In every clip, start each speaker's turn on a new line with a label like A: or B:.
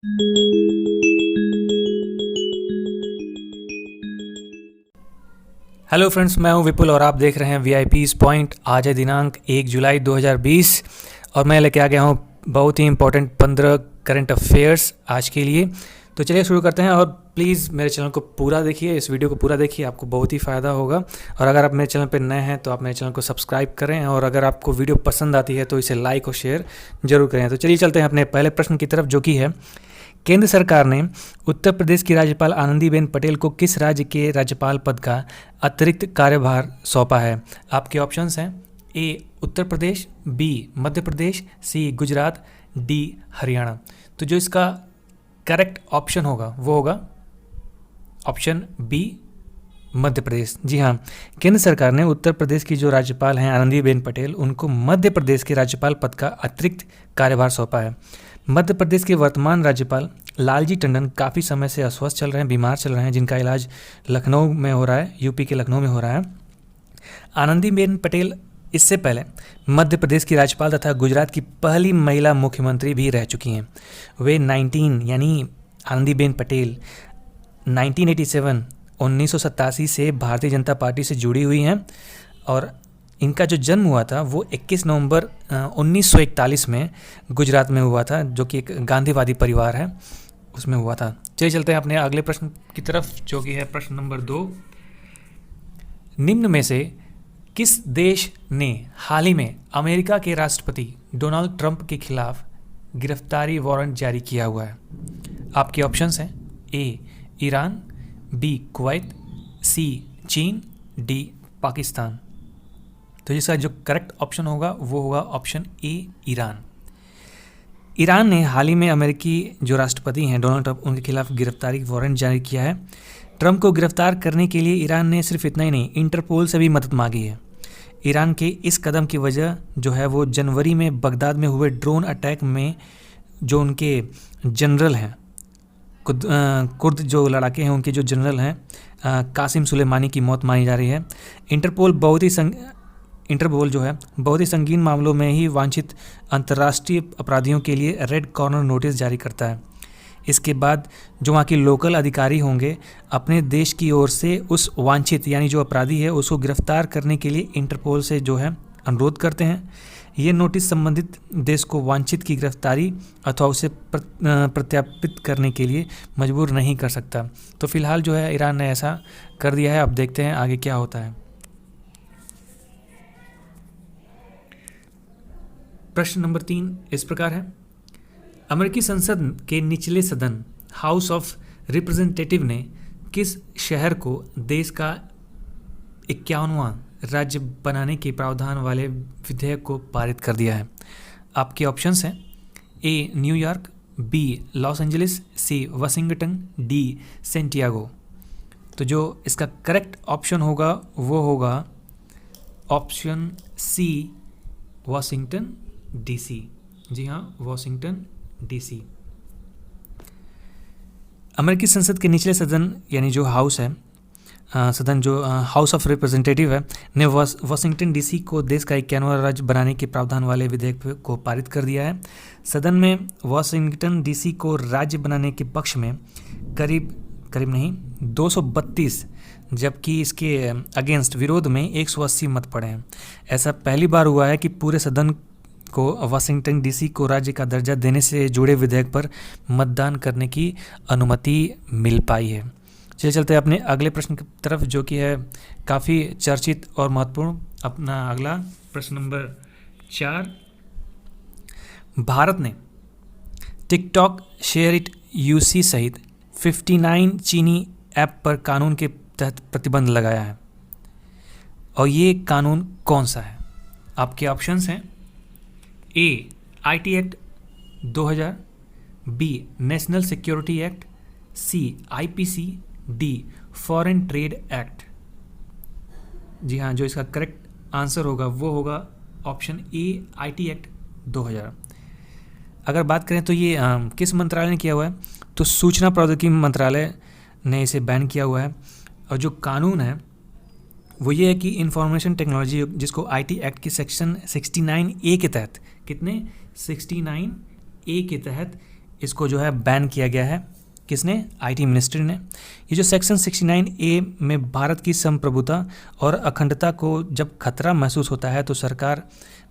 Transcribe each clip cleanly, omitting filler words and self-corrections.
A: Hello friends, मैं हूं विपुल और आप देख रहे हैं वीआईपीज़ पॉइंट। आज है दिनांक 1 जुलाई 2020 और मैं लेके आ गया हूं बहुत ही इंपॉर्टेंट 15 करंट अफेयर्स आज के लिए। तो चलिए शुरू करते हैं और प्लीज़ मेरे चैनल को पूरा देखिए, इस वीडियो को पूरा देखिए, आपको बहुत ही फ़ायदा होगा। और अगर आप मेरे चैनल पर नए हैं तो आप मेरे चैनल को सब्सक्राइब करें और अगर आपको वीडियो पसंद आती है तो इसे लाइक और शेयर जरूर करें। तो चलिए चलते हैं अपने पहले प्रश्न की तरफ, जो कि है केंद्र सरकार ने उत्तर प्रदेश की राज्यपाल आनंदीबेन पटेल को किस राज्य के राज्यपाल पद का अतिरिक्त कार्यभार सौंपा है? आपके ऑप्शंस हैं ए उत्तर प्रदेश, बी मध्य प्रदेश, सी गुजरात, डी हरियाणा। तो जो इसका करेक्ट ऑप्शन होगा वो होगा ऑप्शन बी मध्य प्रदेश। जी हाँ, केंद्र सरकार ने उत्तर प्रदेश की जो राज्यपाल हैं आनंदीबेन पटेल, उनको मध्य प्रदेश के राज्यपाल पद का अतिरिक्त कार्यभार सौंपा है। मध्य प्रदेश के वर्तमान राज्यपाल लालजी टंडन काफ़ी समय से अस्वस्थ चल रहे हैं, बीमार चल रहे हैं, जिनका इलाज लखनऊ में हो रहा है, यूपी के लखनऊ में हो रहा है। आनंदीबेन पटेल इससे पहले मध्य प्रदेश की राज्यपाल तथा गुजरात की पहली महिला मुख्यमंत्री भी रह चुकी हैं। वे आनंदीबेन पटेल 1987 से भारतीय जनता पार्टी से जुड़ी हुई हैं और इनका जो जन्म हुआ था वो 21 नवंबर 1941 में गुजरात में हुआ था, जो कि एक गांधीवादी परिवार है, उसमें हुआ था। चलिए चलते हैं अपने अगले प्रश्न की तरफ, जो कि है प्रश्न नंबर 2। निम्न में से किस देश ने हाल ही में अमेरिका के राष्ट्रपति डोनाल्ड ट्रंप के खिलाफ गिरफ्तारी वारंट जारी किया हुआ है? आपके ऑप्शंस हैं ए ईरान, बी कुवैत, सी चीन, डी पाकिस्तान। तो जिसका जो करेक्ट ऑप्शन होगा वो होगा ऑप्शन ए ईरान। ईरान ने हाल ही में अमेरिकी जो राष्ट्रपति हैं डोनाल्ड ट्रंप, उनके खिलाफ गिरफ्तारी वारंट जारी किया है। ट्रंप को गिरफ्तार करने के लिए ईरान ने सिर्फ इतना ही नहीं, इंटरपोल से भी मदद मांगी है। ईरान के इस कदम की वजह जो है वो जनवरी में बगदाद में हुए ड्रोन अटैक में जो उनके जनरल हैं, कुर्द जो लड़ाके हैं, उनके जो जनरल हैं कासिम सुलेमानी की मौत मानी जा रही है। इंटरपोल जो है बहुत ही संगीन मामलों में ही वांछित अंतर्राष्ट्रीय अपराधियों के लिए रेड कॉर्नर नोटिस जारी करता है। इसके बाद जो वहाँ के लोकल अधिकारी होंगे अपने देश की ओर से उस वांछित यानी जो अपराधी है उसको गिरफ्तार करने के लिए इंटरपोल से जो है अनुरोध करते हैं। ये नोटिस संबंधित देश को वांछित की गिरफ्तारी अथवा उसे प्रत्यापित करने के लिए मजबूर नहीं कर सकता। तो फिलहाल जो है ईरान ने ऐसा कर दिया है। अब देखते हैं आगे क्या होता है। प्रश्न नंबर 3 इस प्रकार है, अमेरिकी संसद के निचले सदन हाउस ऑफ रिप्रेजेंटेटिव ने किस शहर को देश का 51वां राज्य बनाने के प्रावधान वाले विधेयक को पारित कर दिया है? आपके ऑप्शंस हैं ए New York, be Los Angeles, C Washington, D Santiago. तो जो इसका करेक्ट ऑप्शन होगा वो होगा ऑप्शन सी वाशिंगटन डीसी। जी हाँ, वाशिंगटन डीसी। अमेरिकी संसद के निचले सदन यानी जो हाउस है, सदन जो हाउस ऑफ रिप्रेजेंटेटिव है, ने वाशिंगटन डीसी को देश का 51वां राज्य बनाने के प्रावधान वाले विधेयक को पारित कर दिया है। सदन में वाशिंगटन डीसी को राज्य बनाने के पक्ष में करीब नहीं 232, जबकि इसके अगेंस्ट विरोध में 180 मत पड़े हैं। ऐसा पहली बार हुआ है कि पूरे सदन को वाशिंगटन डीसी को राज्य का दर्जा देने से जुड़े विधेयक पर मतदान करने की अनुमति मिल पाई है। चलिए चलते हैं अपने अगले प्रश्न की तरफ, जो कि है काफ़ी चर्चित और महत्वपूर्ण। अपना अगला प्रश्न नंबर 4, भारत ने टिकटॉक, शेयर इट यूसी सहित 59 चीनी ऐप पर कानून के तहत प्रतिबंध लगाया है, और ये कानून कौन सा है? आपके ऑप्शंस हैं A IT act 2000, B national security act, C IPC, D foreign trade act. जी हाँ, जो इसका करेक्ट आंसर होगा वो होगा ऑप्शन ए आईटी एक्ट 2000। अगर बात करें तो ये किस मंत्रालय ने किया हुआ है, तो सूचना प्रौद्योगिकी मंत्रालय ने इसे बैन किया हुआ है। और जो कानून है वो ये है कि इंफॉर्मेशन टेक्नोलॉजी, जिसको आईटी एक्ट की सेक्शन 69A के तहत, कितने 69A के तहत इसको जो है बैन किया गया है। किसने? आईटी मिनिस्ट्री ने। ये जो सेक्शन 69A में भारत की संप्रभुता और अखंडता को जब खतरा महसूस होता है तो सरकार,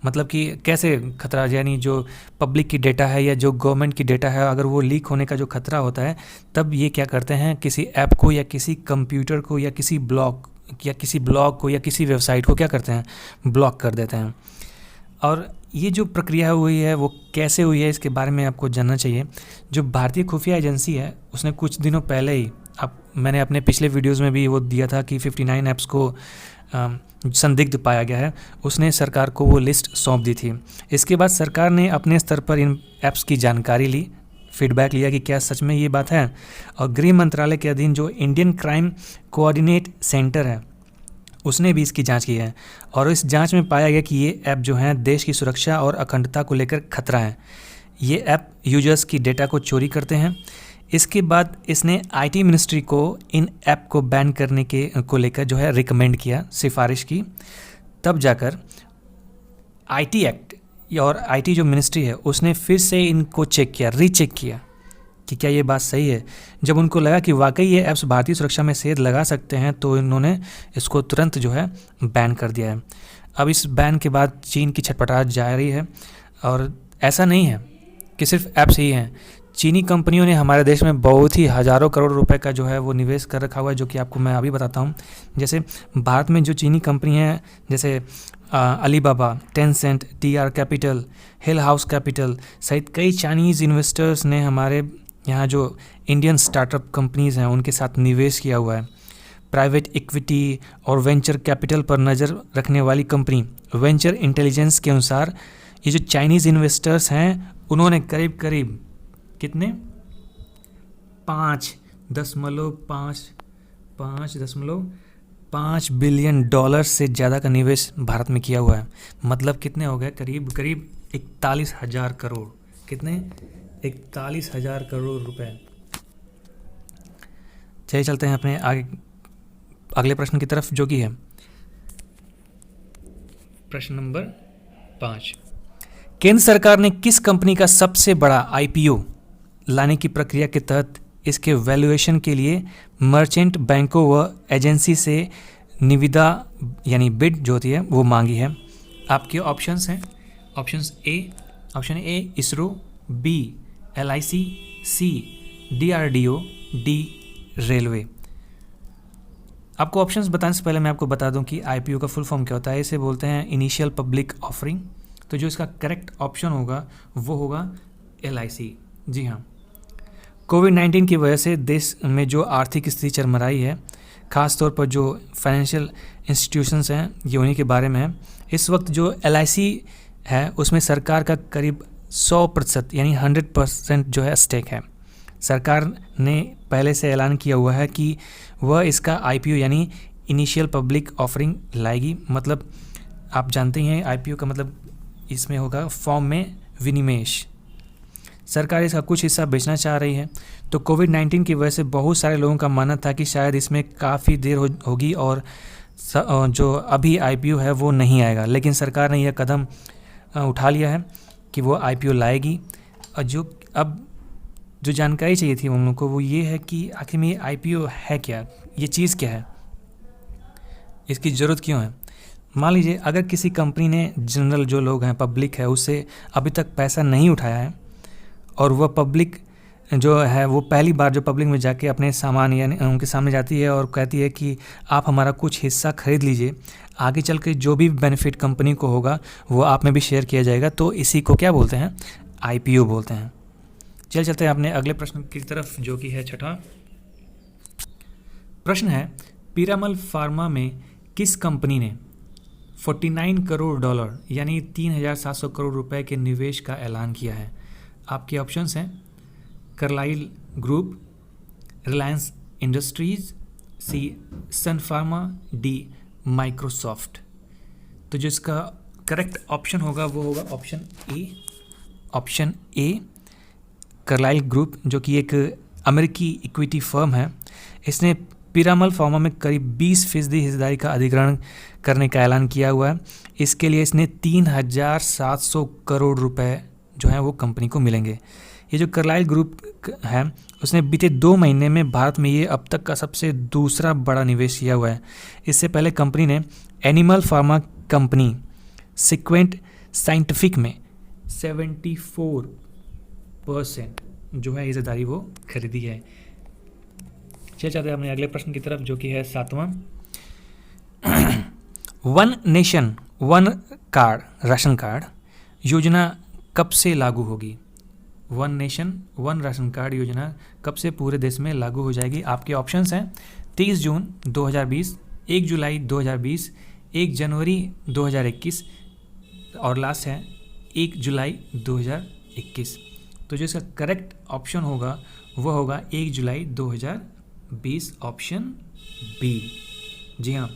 A: मतलब कि कैसे खतरा, यानी जो पब्लिक की डेटा है या जो गवर्नमेंट की डेटा है, अगर वो लीक होने का जो खतरा होता है, तब ये क्या करते हैं, किसी ऐप को या किसी कंप्यूटर को या किसी ब्लॉग को या किसी वेबसाइट को क्या करते हैं, ब्लॉक कर देते हैं। और ये जो प्रक्रिया हुई है वो कैसे हुई है, इसके बारे में आपको जानना चाहिए। जो भारतीय खुफिया एजेंसी है उसने कुछ दिनों पहले ही, अब मैंने अपने पिछले वीडियोस में भी वो दिया था कि 59 ऐप्स को संदिग्ध पाया गया है, उसने सरकार को वो लिस्ट सौंप दी थी। इसके बाद सरकार ने अपने स्तर पर इन ऐप्स की जानकारी ली, फीडबैक लिया कि क्या सच में ये बात है, और गृह मंत्रालय के अधीन जो इंडियन क्राइम कोऑर्डिनेट सेंटर है उसने भी इसकी जांच की है, और इस जांच में पाया गया कि ये ऐप जो हैं देश की सुरक्षा और अखंडता को लेकर खतरा है। ये ऐप यूजर्स की डेटा को चोरी करते हैं। इसके बाद इसने आईटी मिनिस्ट्री को इन ऐप को बैन करने को लेकर जो है रिकमेंड किया, सिफारिश की। तब जाकर आईटी एक्ट और आईटी जो मिनिस्ट्री है उसने फिर से इनको चेक किया, रीचेक किया कि क्या ये बात सही है। जब उनको लगा कि वाकई ये ऐप्स भारतीय सुरक्षा में सेध लगा सकते हैं तो इन्होंने इसको तुरंत जो है बैन कर दिया है। अब इस बैन के बाद चीन की छटपटाहट जारी है, और ऐसा नहीं है कि सिर्फ ऐप्स ही हैं। चीनी कंपनियों ने हमारे देश में बहुत ही हज़ारों करोड़ रुपए का जो है वो निवेश कर रखा हुआ है, जो कि आपको मैं अभी बताता हूँ। जैसे भारत में जो चीनी कंपनी हैं, जैसे अलीबाबा, टेंसेंट, टीआर कैपिटल, हिल हाउस कैपिटल सहित कई चाइनीज़ इन्वेस्टर्स ने हमारे यहाँ जो इंडियन स्टार्टअप कंपनीज़ हैं उनके साथ निवेश किया हुआ है। प्राइवेट इक्विटी और वेंचर कैपिटल पर नज़र रखने वाली कंपनी वेंचर इंटेलिजेंस के अनुसार ये जो चाइनीज़ इन्वेस्टर्स हैं उन्होंने करीब करीब कितने 5.5 बिलियन डॉलर से ज़्यादा का निवेश भारत में किया हुआ है। मतलब कितने हो गए, करीब करीब 41,000 करोड़। कितने? 41,000 करोड़ रुपए। चलिए चलते हैं अपने अगले प्रश्न की तरफ, जो कि है प्रश्न नंबर 5। केंद्र सरकार ने किस कंपनी का सबसे बड़ा आईपीओ लाने की प्रक्रिया के तहत इसके वैल्यूएशन के लिए मर्चेंट बैंकों व एजेंसी से निविदा यानी बिड जो होती है वो मांगी है? आपके ऑप्शंस हैं, option A ISRO, B LIC, C DRDO, D railway. आपको ऑप्शंस बताने से पहले मैं आपको बता दूं कि आईपीओ का फुल फॉर्म क्या होता है। इसे बोलते हैं इनिशियल पब्लिक ऑफरिंग। तो जो इसका करेक्ट ऑप्शन होगा वो होगा एलआईसी। जी हाँ, कोविड-19 की वजह से देश में जो आर्थिक स्थिति चरमराई है, ख़ास तौर पर जो फाइनेंशियल इंस्टीट्यूशंस हैं, ये उन्हीं के बारे में है। इस वक्त जो एलआईसी है उसमें सरकार का करीब 100% यानी 100% जो है स्टेक है। सरकार ने पहले से ऐलान किया हुआ है कि वह इसका आईपीओ यानी इनिशियल पब्लिक ऑफरिंग लाएगी। मतलब आप जानते हैं आईपीओ का मतलब इसमें होगा फॉर्म में विनिवेश। सरकार इसका कुछ हिस्सा बेचना चाह रही है। तो कोविड-19 की वजह से बहुत सारे लोगों का मानना था कि शायद इसमें काफ़ी देर होगी और जो अभी आईपीओ है वो नहीं आएगा, लेकिन सरकार ने यह कदम उठा लिया है कि वो आईपीओ लाएगी। और जो जानकारी चाहिए थी उन लोगों को वो ये है कि आखिर में ये आईपीओ है क्या, ये चीज़ क्या है, इसकी ज़रूरत क्यों है। मान लीजिए अगर किसी कंपनी ने जनरल जो लोग हैं, पब्लिक है, उससे अभी तक पैसा नहीं उठाया है और वह पब्लिक जो है वो पहली बार जो पब्लिक में जाके अपने सामान यानी उनके सामने जाती है और कहती है कि आप हमारा कुछ हिस्सा खरीद लीजिए, आगे चल के जो भी बेनिफिट कंपनी को होगा वो आप में भी शेयर किया जाएगा, तो इसी को क्या बोलते हैं, आईपीओ बोलते हैं। चलते हैं अपने अगले प्रश्न की तरफ, जो कि है छठा प्रश्न है, पीरामल फार्मा में किस कंपनी ने 49 करोड़ डॉलर यानी 3,700 करोड़ रुपए के निवेश का ऐलान किया है? आपके ऑप्शंस हैं कार्लाइल ग्रुप, रिलायंस इंडस्ट्रीज, सी सन फार्मा, डी माइक्रोसॉफ्ट। तो जो इसका करेक्ट ऑप्शन होगा वो होगा ऑप्शन ए कार्लाइल ग्रुप, जो कि एक अमेरिकी इक्विटी फर्म है। इसने पीरामल फार्मा में करीब 20% हिस्सेदारी का अधिग्रहण करने का ऐलान किया हुआ है। इसके लिए इसने 3,700 करोड़ रुपए जो है वो कंपनी को मिलेंगे। ये जो कार्लाइल ग्रुप है उसने बीते 2 महीने में भारत में ये अब तक का सबसे दूसरा बड़ा निवेश किया हुआ है। इससे पहले कंपनी ने animal pharma company Sequent Scientific में 74% जो है हिस्सेदारी वो खरीदी है। चलिए चलते हैं अपने अगले प्रश्न की तरफ, जो कि है 7वां। One nation one card ration card योजना कब से लागू होगी? One nation one ration card योजना कब से पूरे देश में लागू हो जाएगी? आपके ऑप्शंस हैं 30 जून 2020, 1 जुलाई 2020, 1 जनवरी 2021 और लास्ट है 1 जुलाई 2021। तो जो इसका करेक्ट ऑप्शन होगा वह होगा 1 जुलाई 2020, ऑप्शन बी। जी हाँ,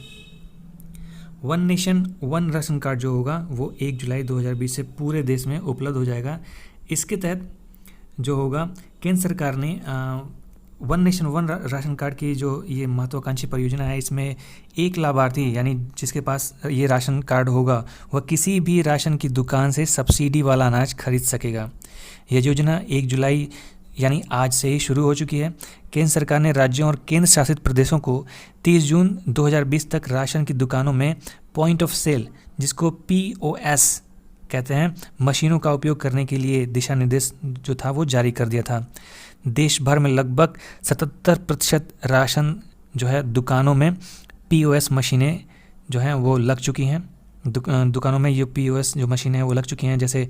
A: one nation one ration card जो होगा वो 1 जुलाई 2020 से पूरे देश में उपलब्ध हो जाएगा। इसके तहत जो होगा केंद्र सरकार ने one nation one ration card की जो ये महत्वाकांक्षी परियोजना है, इसमें एक लाभार्थी यानी जिसके पास ये राशन कार्ड होगा वह किसी भी राशन की दुकान से सब्सिडी वाला अनाज खरीद सकेगा। यह योजना 1 जुलाई यानी आज से ही शुरू हो चुकी है। केंद्र सरकार ने राज्यों और केंद्र शासित प्रदेशों को 30 जून 2020 तक राशन की दुकानों में पॉइंट ऑफ सेल, जिसको POS कहते हैं, मशीनों का उपयोग करने के लिए दिशा निर्देश जो था वो जारी कर दिया था। देश भर में लगभग 77% राशन जो है दुकानों में POS मशीनें जो हैं वो लग चुकी हैं। दुकानों में ये POS जो मशीनें हैं वो लग चुकी हैं, जैसे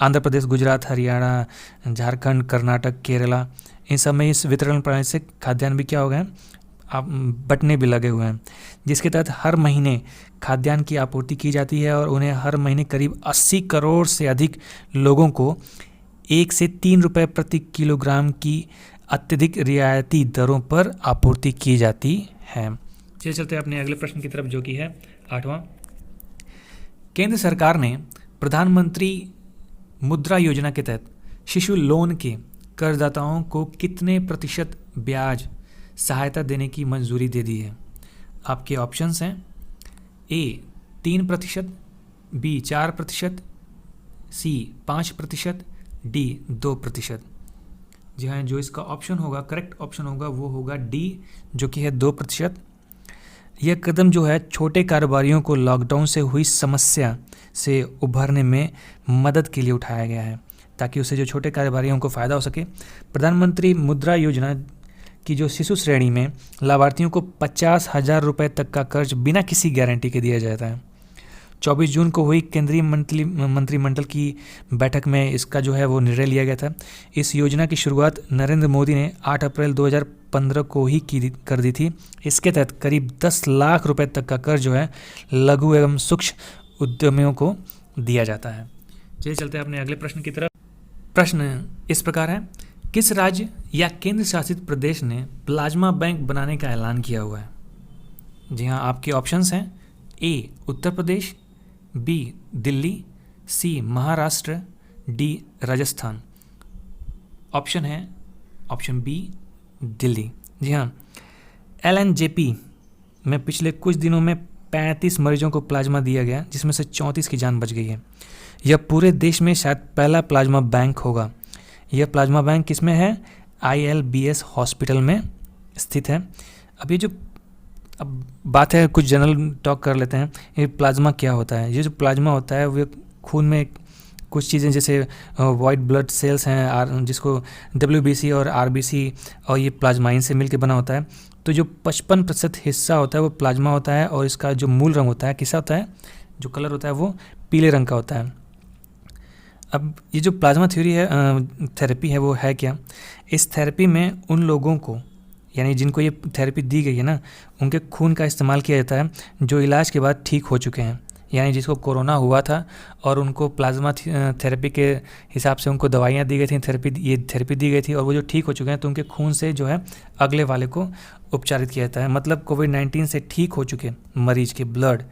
A: आंध्र प्रदेश, गुजरात, हरियाणा, झारखंड, कर्नाटक, केरला, इन सब में इस वितरण प्रणाली से खाद्यान्न भी क्या हो गए हैं, आप बटने भी लगे हुए हैं, जिसके तहत हर महीने खाद्यान्न की आपूर्ति की जाती है और उन्हें हर महीने करीब 80 करोड़ से अधिक लोगों को 1 से 3 रुपये प्रति किलोग्राम की अत्यधिक रियायती दरों पर आपूर्ति की जाती है। चलिए चलते हैं अपने अगले प्रश्न की तरफ, जो कि है 8वां। केंद्र सरकार ने प्रधानमंत्री मुद्रा योजना के तहत शिशु लोन के कर्जदाताओं को कितने प्रतिशत ब्याज सहायता देने की मंजूरी दे दी है? आपके ऑप्शंस हैं A 3%, B 4%, C 5%, D 2%। जी हाँ, जो इसका ऑप्शन होगा, करेक्ट ऑप्शन होगा वो होगा D, जो कि है 2%। यह कदम जो है छोटे कारोबारियों को लॉकडाउन से हुई समस्या से उभरने में मदद के लिए उठाया गया है, ताकि उससे जो छोटे कारोबारियों को फ़ायदा हो सके। प्रधानमंत्री मुद्रा योजना की जो शिशु श्रेणी में लाभार्थियों को 50,000 रुपये तक का कर्ज बिना किसी गारंटी के दिया जाता है। 24 जून को हुई केंद्रीय मंत्रिमंडल की बैठक में इसका जो है वो निर्णय लिया गया था। इस योजना की शुरुआत नरेंद्र मोदी ने 8 अप्रैल 2015 को ही कर दी थी। इसके तहत करीब 10 लाख रुपए तक का कर्ज जो है लघु एवं सूक्ष्म उद्यमियों को दिया जाता है। चलिए चलते हैं अपने अगले प्रश्न की तरफ। प्रश्न इस प्रकार है, किस राज्य या केंद्र शासित प्रदेश ने प्लाज्मा बैंक बनाने का ऐलान किया हुआ है? जी हाँ, आपके ऑप्शंस हैं A Uttar Pradesh, B Delhi, C Maharashtra, D Rajasthan. Option है ऑप्शन B दिल्ली। जी हाँ, LNJP में पिछले कुछ दिनों में 35 मरीजों को प्लाज्मा दिया गया, जिसमें से 34 की जान बच गई है। यह पूरे देश में शायद पहला प्लाज्मा बैंक होगा। यह प्लाज्मा बैंक किसमें है? ILBS हॉस्पिटल में स्थित है। अब बात है, कुछ जनरल टॉक कर लेते हैं। ये प्लाज्मा क्या होता है? ये जो प्लाज्मा होता है वो खून में कुछ चीज़ें जैसे वाइट ब्लड सेल्स हैं, जिसको WBC और RBC और ये प्लाज्माइन से मिलकर बना होता है। तो जो 55% हिस्सा होता है वो प्लाज्मा होता है, और इसका जो मूल रंग होता है कैसा होता है? जो कलर होता है वो पीले रंग का होता है। अब ये जो प्लाज्मा थेरेपी है वो है क्या? इस थेरेपी में उन लोगों को, यानी जिनको ये थेरेपी दी गई है ना, उनके खून का इस्तेमाल किया जाता है जो इलाज के बाद ठीक हो चुके हैं। यानी जिसको कोरोना हुआ था और उनको प्लाज्मा थेरेपी के हिसाब से उनको दवाइयाँ दी गई थी, थेरेपी दी गई थी, और वो जो ठीक हो चुके हैं तो उनके खून से जो है अगले वाले को उपचारित किया जाता है। मतलब कोविड-19 से ठीक हो चुके मरीज के ब्लड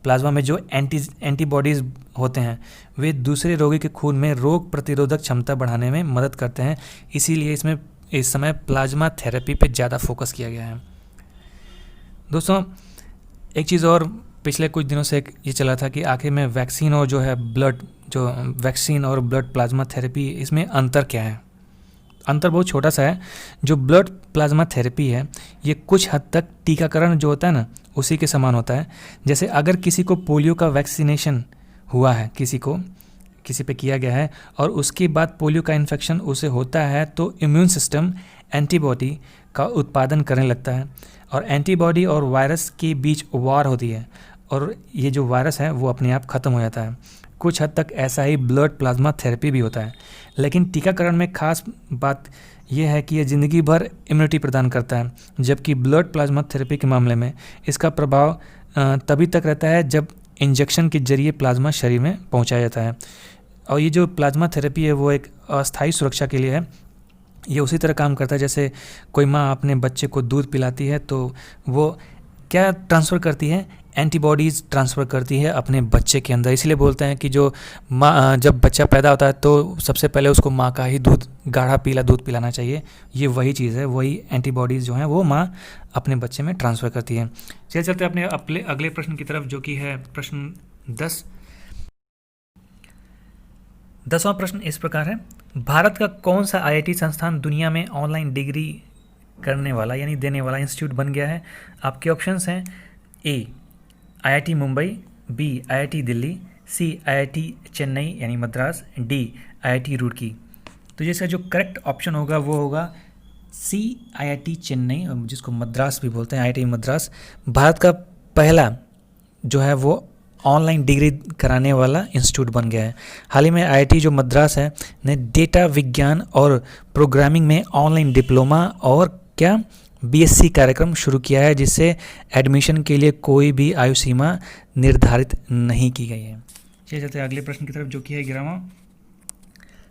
A: प्लाज्मा में जो एंटीबॉडीज़ होते हैं वे दूसरे रोगी के खून में रोग प्रतिरोधक क्षमता बढ़ाने में मदद करते हैं। इसीलिए इसमें इस समय प्लाज्मा थेरेपी पे ज़्यादा फोकस किया गया है। दोस्तों, एक चीज़ और पिछले कुछ दिनों से ये चला था कि आखिर में वैक्सीन और जो है ब्लड जो वैक्सीन और ब्लड प्लाज्मा थेरेपी, इसमें अंतर क्या है? अंतर बहुत छोटा सा है। जो ब्लड प्लाज्मा थेरेपी है ये कुछ हद तक टीकाकरण जो होता है ना उसी के समान होता है। जैसे अगर किसी को पोलियो का वैक्सीनेशन हुआ है, किसी पे किया गया है और उसके बाद पोलियो का इन्फेक्शन उसे होता है, तो इम्यून सिस्टम एंटीबॉडी का उत्पादन करने लगता है और एंटीबॉडी और वायरस के बीच वार होती है और ये जो वायरस है वो अपने आप ख़त्म हो जाता है। कुछ हद तक ऐसा ही ब्लड प्लाज्मा थेरेपी भी होता है। लेकिन टीकाकरण में खास बात यह है कि यह ज़िंदगी भर इम्यूनिटी प्रदान करता है, जबकि ब्लड प्लाज्मा थेरेपी के मामले में इसका प्रभाव तभी तक रहता है जब इंजेक्शन के जरिए प्लाज्मा शरीर में पहुंचाया जाता है। और ये जो प्लाज्मा थेरेपी है वो एक अस्थायी सुरक्षा के लिए है। ये उसी तरह काम करता है जैसे कोई माँ अपने बच्चे को दूध पिलाती है तो वो क्या ट्रांसफ़र करती है, एंटीबॉडीज़ ट्रांसफ़र करती है अपने बच्चे के अंदर। इसलिए बोलते हैं कि जो माँ जब बच्चा पैदा होता है तो सबसे पहले उसको माँ का ही दूध, गाढ़ा पीला दूध पिलाना चाहिए। ये वही चीज़ है, वही एंटीबॉडीज़ जो हैं वो माँ अपने बच्चे में ट्रांसफ़र करती है। चलते अपने अगले प्रश्न की तरफ, जो कि है प्रश्न 10। 10वां प्रश्न इस प्रकार है, भारत का कौन सा आईआईटी संस्थान दुनिया में ऑनलाइन डिग्री करने वाला यानी देने वाला इंस्टीट्यूट बन गया है? आपके ऑप्शंस हैं A IIT Mumbai, B IIT Delhi, C IIT Chennai यानी मद्रास, डी आईआईटी रुड़की। तो इसका जो करेक्ट ऑप्शन होगा वो होगा सी आईआईटी चेन्नई, जिसको मद्रास भी बोलते हैं, आईआईटी मद्रास भारत का पहला जो है वो ऑनलाइन डिग्री कराने वाला इंस्टीट्यूट बन गया है। हाल ही में आईआईटी जो मद्रास है ने डेटा विज्ञान और प्रोग्रामिंग में ऑनलाइन डिप्लोमा और क्या बीएससी कार्यक्रम शुरू किया है, जिससे एडमिशन के लिए कोई भी आयु सीमा निर्धारित नहीं की गई है। चलिए चलते हैं अगले प्रश्न की तरफ, जो कि है 11वां।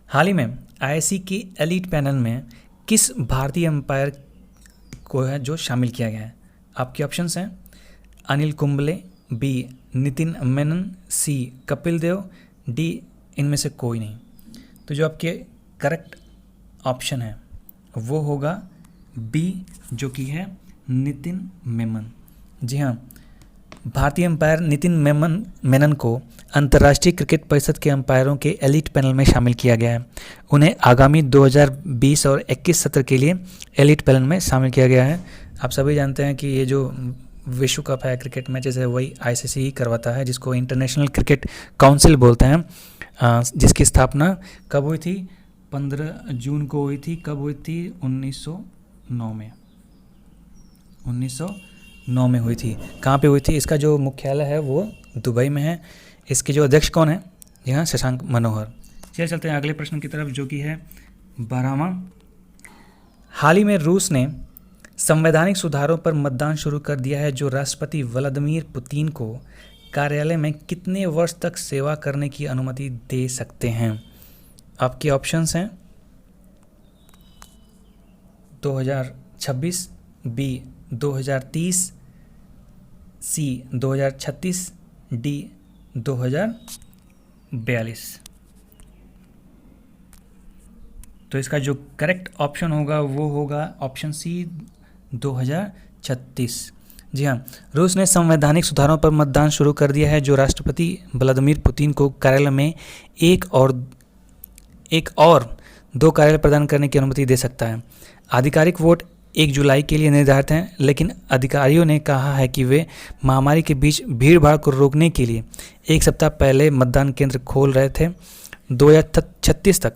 A: हाल ही में आईआईसी के एलीट पैनल में किस भारतीय अंपायर को है जो शामिल किया गया है? आपके ऑप्शंस हैं अनिल कुंबले, बी नितिन मेनन, सी कपिल देव, डी इनमें से कोई नहीं। तो जो आपके करेक्ट ऑप्शन है वो होगा बी, जो कि है नितिन मेनन। जी हाँ, भारतीय अंपायर नितिन मेनन को अंतर्राष्ट्रीय क्रिकेट परिषद के अंपायरों के एलीट पैनल में शामिल किया गया है। उन्हें आगामी 2020 और 21 सत्र के लिए एलीट पैनल में शामिल किया गया है। आप सभी जानते हैं कि ये जो विश्व कप है क्रिकेट मैचेस है वही आईसीसी ही करवाता है, जिसको इंटरनेशनल क्रिकेट काउंसिल बोलते हैं, जिसकी स्थापना कब हुई थी? 15 जून को हुई थी। कब हुई थी? 1909 में। 1909 में हुई थी। कहाँ पे हुई थी? इसका जो मुख्यालय है वो दुबई में है। इसके जो अध्यक्ष कौन है? जी हाँ, शशांक मनोहर। चलते हैं अगले प्रश्न की तरफ, जो कि है 12वां। हाल ही में रूस ने संवैधानिक सुधारों पर मतदान शुरू कर दिया है, जो राष्ट्रपति व्लादिमीर पुतिन को कार्यालय में कितने वर्ष तक सेवा करने की अनुमति दे सकते हैं? आपके ऑप्शंस हैं 2026, बी 2030, सी 2036, डी 2042। तो इसका जो करेक्ट ऑप्शन होगा वो होगा ऑप्शन सी 2036। जी हाँ, रूस ने संवैधानिक सुधारों पर मतदान शुरू कर दिया है, जो राष्ट्रपति व्लादिमीर पुतिन को कार्यालय में एक और 2 कार्यालय प्रदान करने की अनुमति दे सकता है। आधिकारिक वोट 1 जुलाई के लिए निर्धारित हैं, लेकिन अधिकारियों ने कहा है कि वे महामारी के बीच भीड़भाड़ को रोकने के लिए 1 सप्ताह पहले मतदान केंद्र खोल रहे थे। 2036 तक,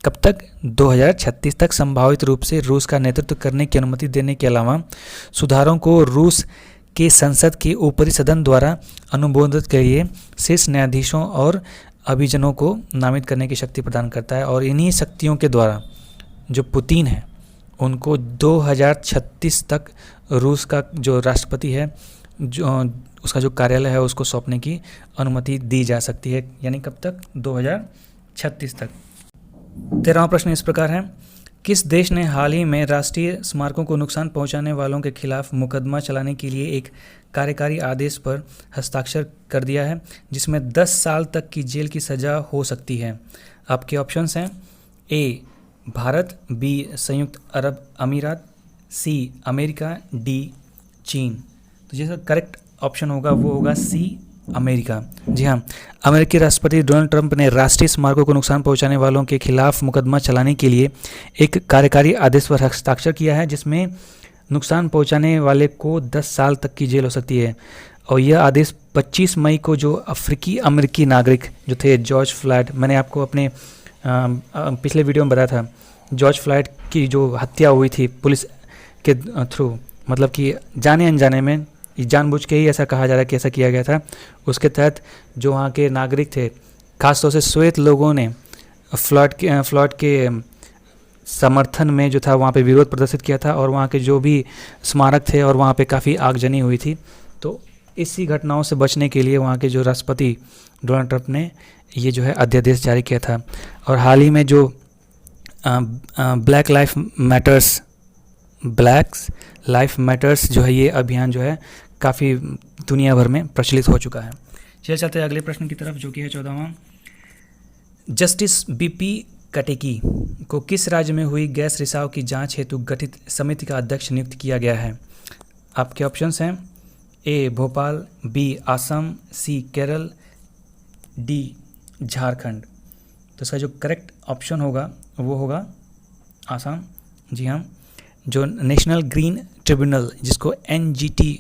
A: कब तक? 2036 तक संभावित रूप से रूस का नेतृत्व करने की अनुमति देने के अलावा सुधारों को रूस के संसद के ऊपरी सदन द्वारा अनुमोदित के लिए शीर्ष न्यायाधीशों और अभिजनों को नामित करने की शक्ति प्रदान करता है। और इन्हीं शक्तियों के द्वारा जो पुतिन है उनको 2036 तक रूस का जो राष्ट्रपति है, जो उसका जो कार्यालय है उसको सौंपने की अनुमति दी जा सकती है। यानी कब तक? 2036 तक। 13वां प्रश्न इस प्रकार है, किस देश ने हाल ही में राष्ट्रीय स्मारकों को नुकसान पहुंचाने वालों के खिलाफ मुकदमा चलाने के लिए एक कार्यकारी आदेश पर हस्ताक्षर कर दिया है, जिसमें 10 साल तक की जेल की सज़ा हो सकती है? आपके ऑप्शंस हैं ए भारत, बी संयुक्त अरब अमीरात, सी अमेरिका, डी चीन। तो जिसका करेक्ट ऑप्शन होगा वो होगा सी अमेरिका। जी हाँ, अमेरिकी राष्ट्रपति डोनाल्ड ट्रंप ने राष्ट्रीय स्मारकों को नुकसान पहुंचाने वालों के खिलाफ मुकदमा चलाने के लिए एक कार्यकारी आदेश पर हस्ताक्षर किया है, जिसमें नुकसान पहुंचाने वाले को 10 साल तक की जेल हो सकती है। और यह आदेश 25 मई को जो अफ्रीकी अमेरिकी नागरिक जो थे जॉर्ज फ्लॉयड, मैंने आपको अपने पिछले वीडियो में बताया था, जॉर्ज फ्लॉयड की जो हत्या हुई थी पुलिस के थ्रू, मतलब कि जाने अनजाने में, जानबूझ के ही ऐसा कहा जा रहा है कि ऐसा किया गया था। उसके तहत जो वहाँ के नागरिक थे, खासतौर से श्वेत लोगों ने फ्लॉयड के समर्थन में जो था वहाँ पे विरोध प्रदर्शित किया था, और वहाँ के जो भी स्मारक थे और वहाँ पे काफ़ी आगजनी हुई थी। तो इसी घटनाओं से बचने के लिए वहाँ के जो राष्ट्रपति डोनाल्ड ट्रंप ने ये जो है अध्यादेश जारी किया था। और हाल ही में जो ब्लैक लाइफ मैटर्स जो है, ये अभियान जो है काफ़ी दुनिया भर में प्रचलित हो चुका है। चलते हैं अगले प्रश्न की तरफ, जो कि है 14वां। जस्टिस बीपी कटेकी को किस राज्य में हुई गैस रिसाव की जांच हेतु गठित समिति का अध्यक्ष नियुक्त किया गया है? आपके ऑप्शंस हैं ए भोपाल, बी असम, सी केरल, डी झारखंड। तो इसका जो करेक्ट ऑप्शन होगा वो होगा असम। जी हाँ, जो नेशनल ग्रीन ट्रिब्यूनल, जिसको एनजीटी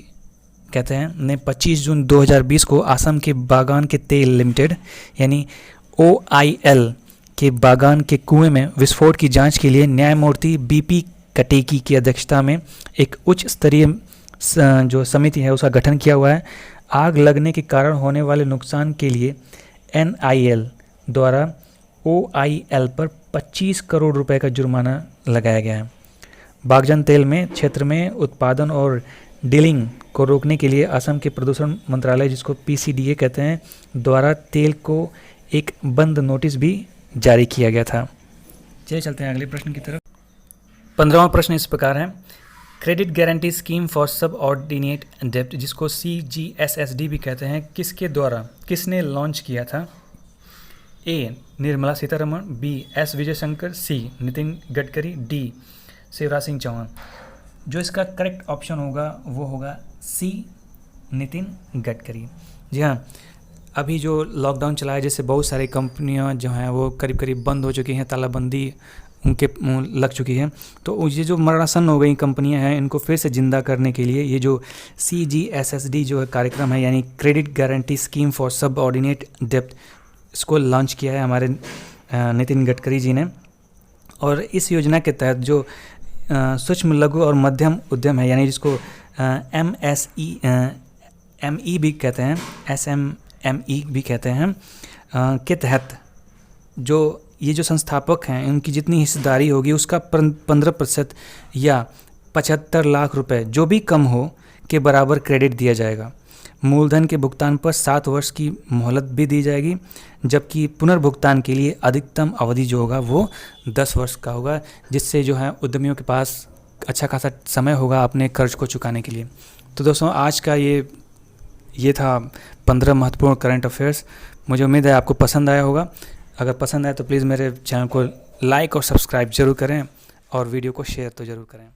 A: कहते हैं, ने 25 जून 2020 को असम के बागान के तेल लिमिटेड यानी OIL के बागान के कुएं में विस्फोट की जांच के लिए न्यायमूर्ति बीपी कटेकी की अध्यक्षता में एक उच्च स्तरीय जो समिति है उसका गठन किया हुआ है। आग लगने के कारण होने वाले नुकसान के लिए NIL द्वारा OIL पर 25 करोड़ रुपए का जुर्माना लगाया गया है। बागजान तेल में क्षेत्र में उत्पादन और डीलिंग को रोकने के लिए असम के प्रदूषण मंत्रालय, जिसको PCDA कहते हैं, द्वारा तेल को एक बंद नोटिस भी जारी किया गया था। चलिए चलते हैं अगले प्रश्न की तरफ। 15वां प्रश्न इस प्रकार है, क्रेडिट गारंटी स्कीम फॉर सब ऑर्डिनेट डेब्ट, जिसको CGSSD भी कहते हैं, किसने लॉन्च किया था? ए निर्मला सीतारमण, बी S विजयशंकर, सी नितिन गडकरी, डी शिवराज सिंह चौहान। जो इसका करेक्ट ऑप्शन होगा वो होगा सी नितिन गडकरी। जी हाँ, अभी जो लॉकडाउन चला है, जैसे बहुत सारी कंपनियां जो हैं वो करीब करीब बंद हो चुकी हैं, तालाबंदी उनके लग चुकी है। तो ये जो मरणासन हो गई कंपनियां हैं, इनको फिर से जिंदा करने के लिए ये जो CGSSD जो कार्यक्रम है, यानी क्रेडिट गारंटी स्कीम फॉर सब ऑर्डिनेट डेब्ट, इसको लॉन्च किया है हमारे नितिन गडकरी जी ने। और इस योजना के तहत जो सूक्ष्म लघु और मध्यम उद्यम है, यानी जिसको ME भी कहते हैं, SMME भी कहते हैं, के तहत जो ये जो संस्थापक हैं उनकी जितनी हिस्सेदारी होगी उसका 15% या 75 लाख रुपए जो भी कम हो के बराबर क्रेडिट दिया जाएगा। मूलधन के भुगतान पर 7 वर्ष की मोहलत भी दी जाएगी, जबकि पुनर्भुगतान के लिए अधिकतम अवधि जो होगा वो 10 वर्ष का होगा, जिससे जो है उद्यमियों के पास अच्छा खासा समय होगा अपने कर्ज को चुकाने के लिए। तो दोस्तों, आज का ये था 15 महत्वपूर्ण करंट अफेयर्स। मुझे उम्मीद है आपको पसंद आया होगा। अगर पसंद आए तो प्लीज़ मेरे चैनल को लाइक और सब्सक्राइब जरूर करें और वीडियो को शेयर तो ज़रूर करें।